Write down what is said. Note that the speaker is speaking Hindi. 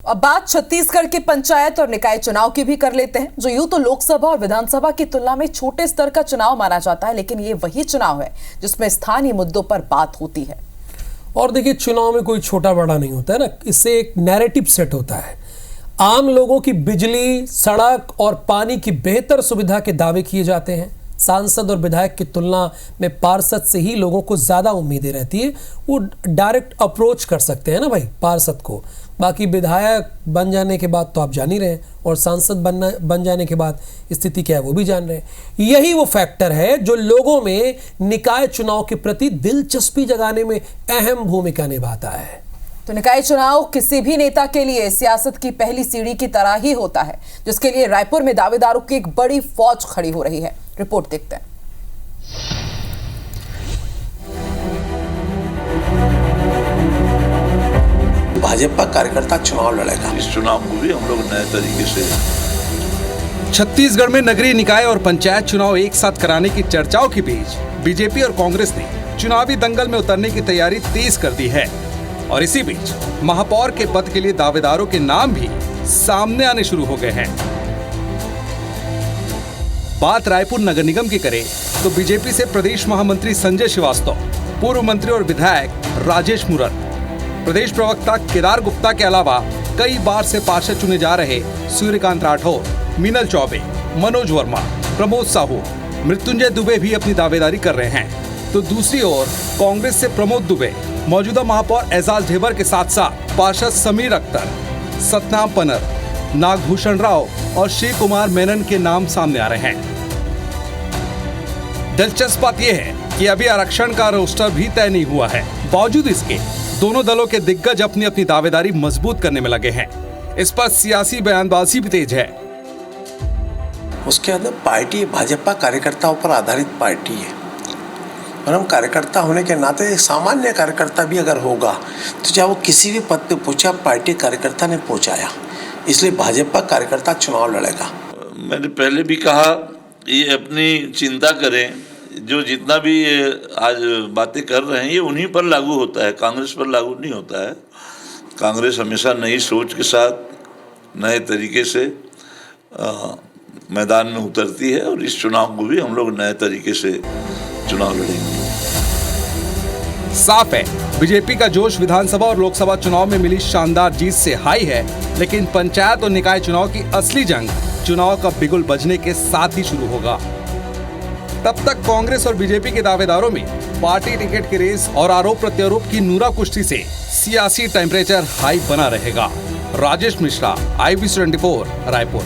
अब बात छत्तीसगढ़ के पंचायत और निकाय चुनाव की भी कर लेते हैं, जो यूं तो लोकसभा और विधानसभा की तुलना में छोटे स्तर का चुनाव माना जाता है, लेकिन ये वही चुनाव है जिसमें स्थानीय मुद्दों पर बात होती है। और देखिए, चुनाव में कोई छोटा बड़ा नहीं होता है ना, इससे एक नैरेटिव सेट होता है। आम लोगों की बिजली, सड़क और पानी की बेहतर सुविधा के दावे किए जाते हैं। सांसद और विधायक की तुलना में पार्षद से ही लोगों को ज़्यादा उम्मीदें रहती है। वो डायरेक्ट अप्रोच कर सकते हैं ना भाई पार्षद को। बाकी विधायक बन जाने के बाद तो आप जान ही रहे हैं, और सांसद बन जाने के बाद स्थिति क्या है वो भी जान रहे हैं। यही वो फैक्टर है जो लोगों में निकाय चुनाव के प्रति दिलचस्पी जगाने में अहम भूमिका निभाता है। तो निकाय चुनाव किसी भी नेता के लिए सियासत की पहली सीढ़ी की तरह ही होता है, जिसके लिए रायपुर में दावेदारों की एक बड़ी फौज खड़ी हो रही है। रिपोर्ट देखते हैं। भाजपा कार्यकर्ता चुनाव लड़ेगा। इस चुनाव को भी हम लोग नए तरीके से। छत्तीसगढ़ में नगरीय निकाय और पंचायत चुनाव एक साथ कराने की चर्चाओं के बीच बीजेपी और कांग्रेस ने चुनावी दंगल में उतरने की तैयारी तेज कर दी है। और इसी बीच महापौर के पद के लिए दावेदारों के नाम भी सामने आने शुरू हो गए हैं। बात रायपुर नगर निगम की करें तो बीजेपी से प्रदेश महामंत्री संजय श्रीवास्तव, पूर्व मंत्री और विधायक राजेश मूरत, प्रदेश प्रवक्ता केदार गुप्ता के अलावा कई बार से पार्षद चुने जा रहे सूर्यकांत राठौर, मीनल चौबे, मनोज वर्मा, प्रमोद साहू, मृत्युंजय दुबे भी अपनी दावेदारी कर रहे हैं। तो दूसरी ओर कांग्रेस से प्रमोद दुबे, मौजूदा महापौर एजाज ढेबर के साथ साथ पार्षद समीर अख्तर, सतनाम पनर, नागभूषण राव और शिव कुमार मेनन के नाम सामने आ रहे हैं। दिलचस्प बात यह है कि अभी आरक्षण का रोस्टर भी तय नहीं हुआ है। बावजूद इसके दोनों दलों के दिग्गज अपनी अपनी दावेदारी मजबूत करने में लगे हैं। इस पर सियासी बयानबाजी भी तेज है। उसके अंदर पार्टी भाजपा कार्यकर्ताओं पर आधारित पार्टी है, और हम कार्यकर्ता होने के नाते एक सामान्य कार्यकर्ता भी अगर होगा तो चाहे वो किसी भी पद पे पहुंचा, पार्टी कार्यकर्ता ने पहुंचाया, इसलिए भाजपा कार्यकर्ता चुनाव लड़ेगा। मैंने पहले भी कहा, ये अपनी चिंता करें। जो जितना भी आज बातें कर रहे हैं ये उन्हीं पर लागू होता है, कांग्रेस पर लागू नहीं होता है। कांग्रेस हमेशा नई सोच के साथ नए तरीके से मैदान में उतरती है, और इस चुनाव को भी हम लोग नए तरीके से चुनाव लड़ेंगे। साफ है, बीजेपी का जोश विधानसभा और लोकसभा चुनाव में मिली शानदार जीत से हाई है, लेकिन पंचायत और निकाय चुनाव की असली जंग चुनाव का बिगुल बजने के साथ ही शुरू होगा। तब तक कांग्रेस और बीजेपी के दावेदारों में पार्टी टिकट की रेस और आरोप प्रत्यारोप की नूरा कुश्ती से सियासी टेम्परेचर हाई बना रहेगा। राजेश मिश्रा, IBC 24, रायपुर।